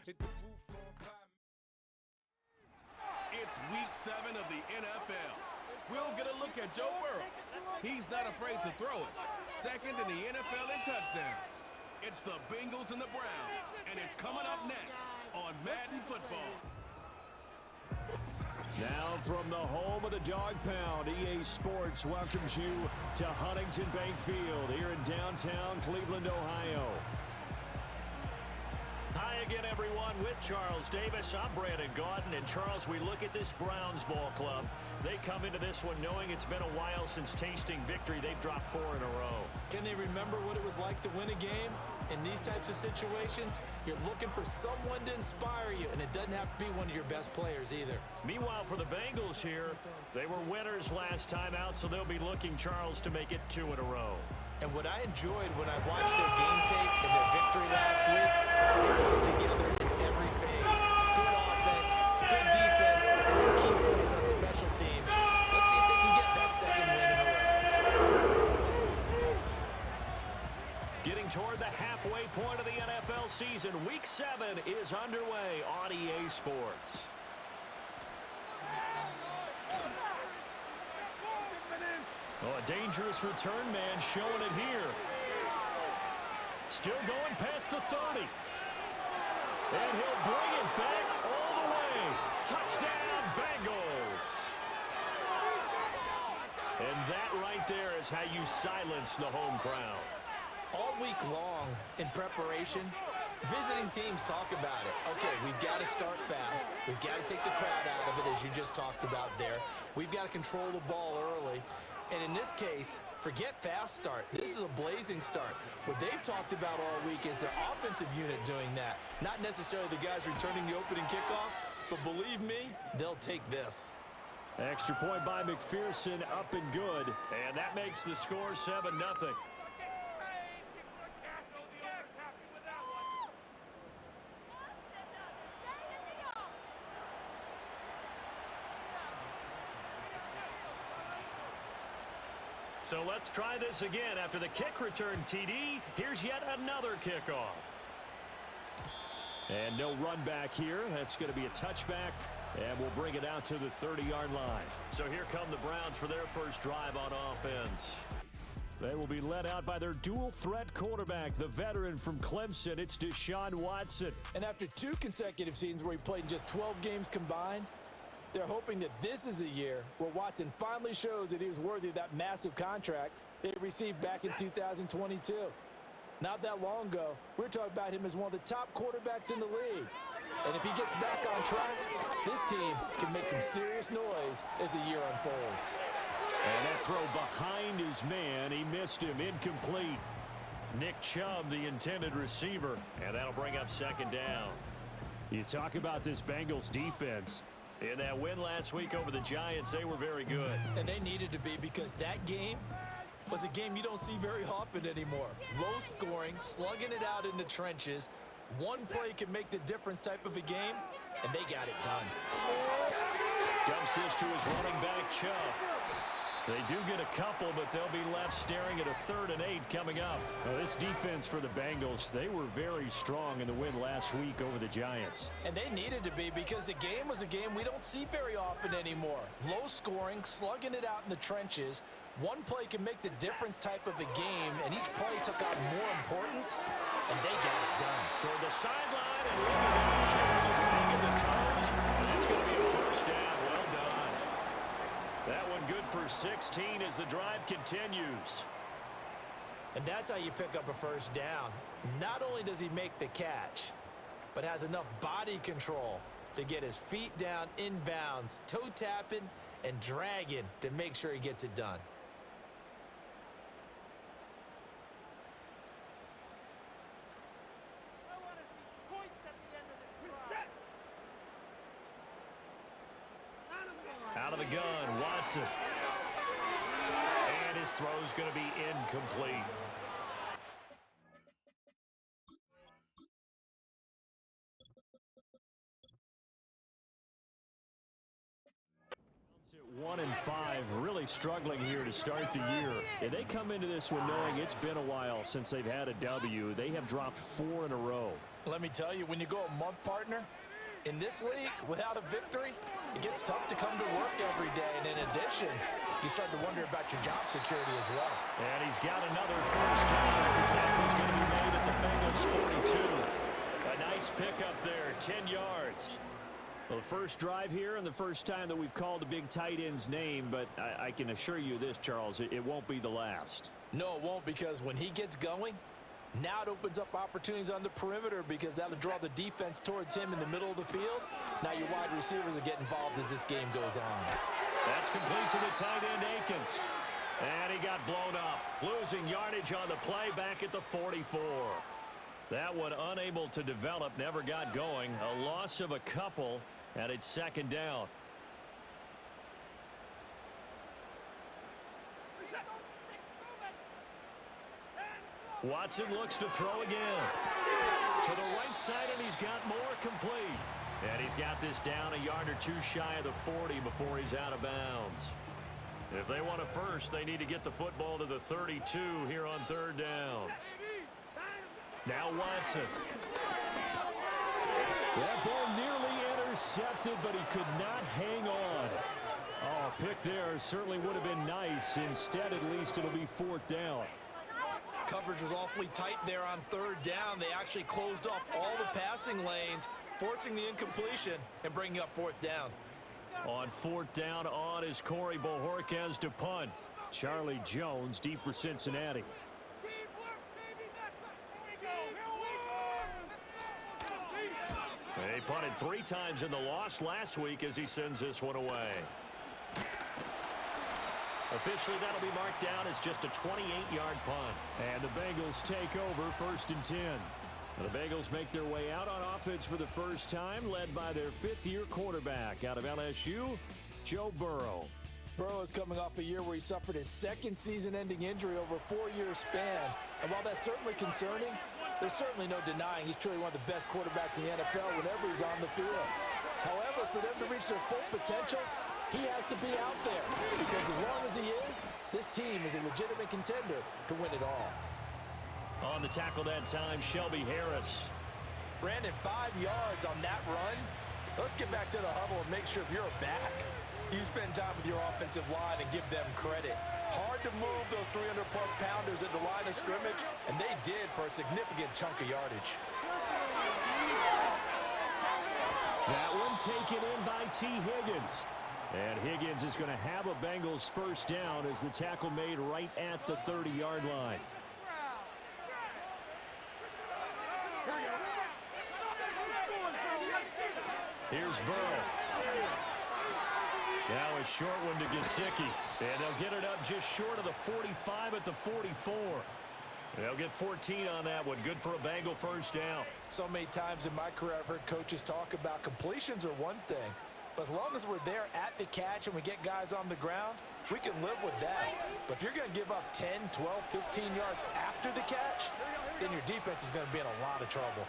It's week 7 of the NFL. We'll get a look at Joe Burrow. He's not afraid to throw it. Second in the NFL in touchdowns. It's the Bengals and the Browns, and it's coming up next on Madden Football. Now from the home of the Dog Pound, EA Sports welcomes you to Huntington Bank Field here in downtown Cleveland, Ohio. Hi again, everyone. With Charles Davis, I'm Brandon Gaudin. And Charles, we look at this Browns ball club. They come into this one knowing it's been a while since tasting victory. They've dropped 4 in a row. Can they remember what it was like to win a game? In these types of situations, you're looking for someone to inspire you, and it doesn't have to be one of your best players either. Meanwhile, for the Bengals here, they were winners last time out, so they'll be looking, Charles, to make it 2 in a row. And what I enjoyed when I watched their game tape and their victory last week is they put it together in every phase. Good offense, good defense, and some key plays on special teams. Let's see if they can get that second win in a row. Getting toward the halfway point of the NFL season, Week 7 is underway on EA Sports. Oh, a dangerous return man showing it here. Still going past the 30. And he'll bring it back all the way. Touchdown, Bengals. And that right there is how you silence the home crowd. All week long in preparation, visiting teams talk about it. Okay, we've got to start fast. We've got to take the crowd out of it, as you just talked about there. We've got to control the ball early. And in this case, forget fast start. This is a blazing start. What they've talked about all week is their offensive unit doing that. Not necessarily the guys returning the opening kickoff, but believe me, they'll take this. Extra point by McPherson, up and good. And that makes the score 7-0. So let's try this again. After the kick return TD, here's yet another kickoff. And no run back here. That's going to be a touchback, and we'll bring it out to the 30-yard line. So here come the Browns for their first drive on offense. They will be led out by their dual-threat quarterback, the veteran from Clemson. It's Deshaun Watson. And after 2 consecutive seasons where he played in just 12 games combined, they're hoping that this is a year where Watson finally shows that he was worthy of that massive contract they received back in 2022. Not that long ago, we were talking about him as one of the top quarterbacks in the league. And if he gets back on track, this team can make some serious noise as the year unfolds. And that throw behind his man, he missed him, incomplete. Nick Chubb, the intended receiver, and that'll bring up second down. You talk about this Bengals defense. In that win last week over the Giants, they were very good. And they needed to be, because that game was a game you don't see very often anymore. Low scoring, slugging it out in the trenches. One play can make the difference type of a game, and they got it done. Dumps this to his running back, Chubb. They do get a couple, but they'll be left staring at a 3rd and 8 coming up. Now, this defense for the Bengals, they were very strong in the win last week over the Giants. And they needed to be, because the game was a game we don't see very often anymore. Low scoring, slugging it out in the trenches. One play can make the difference type of a game, and each play took on more importance, and they got it done. Toward the sideline, and look at that catch, dragging the toes. That's going to be a first down. Well done. That one good for 16 as the drive continues. And that's how you pick up a first down. Not only does he make the catch, but has enough body control to get his feet down inbounds, toe tapping and dragging to make sure he gets it done. Out of the gun, Watson. And his throw's going to be incomplete. At 1-5, really struggling here to start the year. And they come into this one knowing it's been a while since they've had a W. They have dropped 4 in a row. Let me tell you, when you go a month, partner, in this league, without a victory, it gets tough to come to work every day. And in addition, you start to wonder about your job security as well. And he's got another first down as the tackle's going to be made at the Bengals' 42. A nice pickup there, 10 yards. Well, the first drive here and the first time that we've called a big tight end's name, but I can assure you this, Charles, it won't be the last. No, it won't, because when he gets going, now it opens up opportunities on the perimeter because that'll draw the defense towards him in the middle of the field. Now your wide receivers will get involved as this game goes on. That's complete to the tight end, Akins. And he got blown up. Losing yardage on the play back at the 44. That one unable to develop, never got going. A loss of a couple, and it's second down. Watson looks to throw again. To the right side, and he's got more complete. And he's got this down a yard or two shy of the 40 before he's out of bounds. If they want a first, they need to get the football to the 32 here on third down. Now Watson. That ball nearly intercepted, but he could not hang on. Oh, a pick there certainly would have been nice. Instead, at least it'll be fourth down. Coverage was awfully tight there on third down. They actually closed off all the passing lanes, forcing the incompletion and bringing up fourth down. On fourth down on is Corey Bojorquez to punt. Charlie Jones deep for Cincinnati. They punted 3 times in the loss last week as he sends this one away. Officially, that'll be marked down as just a 28-yard punt. And the Bengals take over first and 10. The Bengals make their way out on offense for the first time, led by their fifth-year quarterback out of LSU, Joe Burrow. Burrow is coming off a year where he suffered his second season-ending injury over a 4-year span. And while that's certainly concerning, there's certainly no denying he's truly one of the best quarterbacks in the NFL whenever he's on the field. However, for them to reach their full potential, he has to be out there, because as long as he is, this team is a legitimate contender to win it all. On the tackle that time, Shelby Harris. Brandon, 5 yards on that run. Let's get back to the huddle and make sure you're back. You spend time with your offensive line and give them credit. Hard to move those 300-plus pounders at the line of scrimmage, and they did for a significant chunk of yardage. That one taken in by T. Higgins. And Higgins is going to have a Bengals first down as the tackle made right at the 30-yard line. Here's Burrow. Now a short one to Gesicki. And they'll get it up just short of the 45 at the 44. They'll get 14 on that one. Good for a Bengal first down. So many times in my career I've heard coaches talk about completions are one thing. But as long as we're there at the catch and we get guys on the ground, we can live with that. But if you're going to give up 10, 12, 15 yards after the catch, then your defense is going to be in a lot of trouble.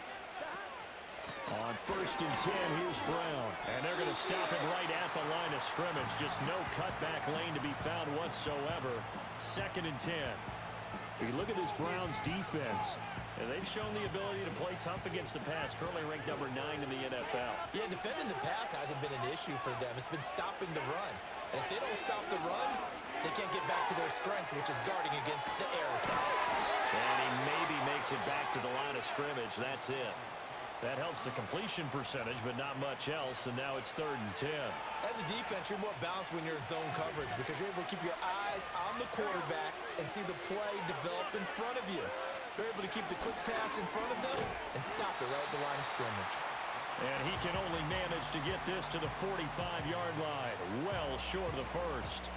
On first and 10, here's Brown. And they're going to stop it right at the line of scrimmage. Just no cutback lane to be found whatsoever. Second and 10. You look at this Browns defense. And they've shown the ability to play tough against the pass. Currently ranked number 9 in the NFL. Yeah, defending the pass hasn't been an issue for them. It's been stopping the run. And if they don't stop the run, they can't get back to their strength, which is guarding against the air attack. And he maybe makes it back to the line of scrimmage. That's it. That helps the completion percentage, but not much else. And now it's third and 10. As a defense, you're more balanced when you're in zone coverage because you're able to keep your eyes on the quarterback and see the play develop in front of you. They're able to keep the quick pass in front of them and stop it right at the line of scrimmage. And he can only manage to get this to the 45-yard line, well short of the first.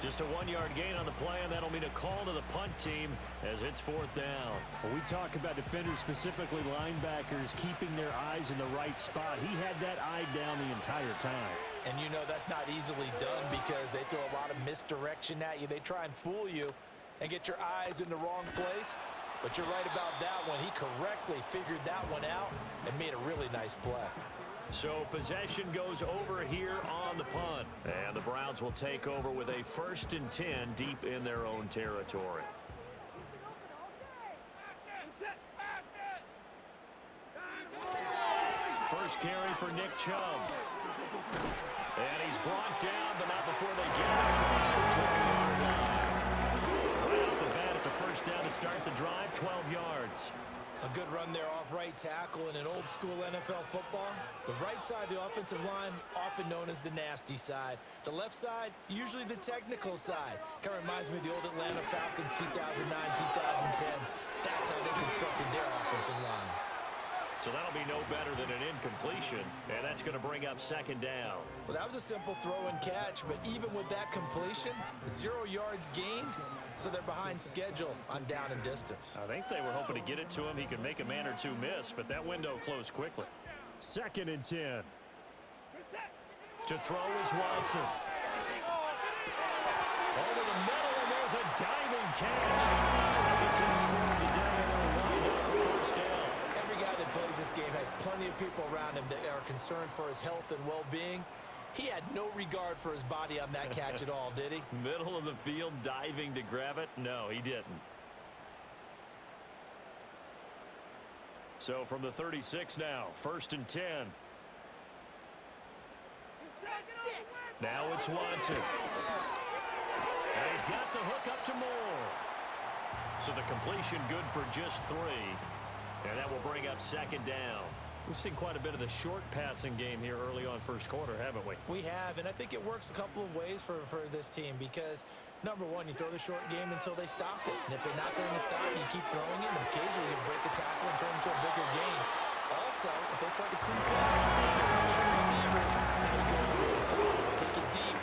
Just a 1-yard gain on the play, and that'll mean a call to the punt team as it's fourth down. When we talk about defenders, specifically linebackers, keeping their eyes in the right spot, he had that eye down the entire time. And you know that's not easily done because they throw a lot of misdirection at you. They try and fool you and get your eyes in the wrong place. But you're right about that one. He correctly figured that one out and made a really nice play. So possession goes over here on the punt. And the Browns will take over with a first and 10 deep in their own territory. First carry for Nick Chubb. And he's brought down, but not before they get him across the 20-yard line. Right off the bat, it's a first down to start the drive, 12 yards. A good run there off right tackle in an old-school NFL football. The right side of the offensive line, often known as the nasty side. The left side, usually the technical side. Kind of reminds me of the old Atlanta Falcons 2009, 2010. That's how they constructed their offensive line. So that'll be no better than an incompletion, and that's going to bring up second down. Well, that was a simple throw and catch, but even with that completion, 0 yards gained, so they're behind schedule on down and distance. I think they were hoping to get it to him. He could make a man or two miss, but that window closed quickly. 2nd and 10. To throw is Watson. Over the middle, and there's a diving catch. Second catch for him today, and they'll wind up the first down. Every guy that plays this game has plenty of people around him that are concerned for his health and well-being. He had no regard for his body on that catch at all, did he? Middle of the field, diving to grab it? No, he didn't. So from the 36 now, 1st and 10. Now it's Watson. And he's got the hook up to Moore. So the completion good for just 3. And that will bring up second down. We've seen quite a bit of the short passing game here early on first quarter, haven't we? We have, and I think it works a couple of ways for this team because, number one, you throw the short game until they stop it. And if they're not going to stop it, you keep throwing it, and occasionally you break a tackle and turn it into a bigger gain. Also, if they start to creep up, start to pressure receivers, now you go over the top, take it deep,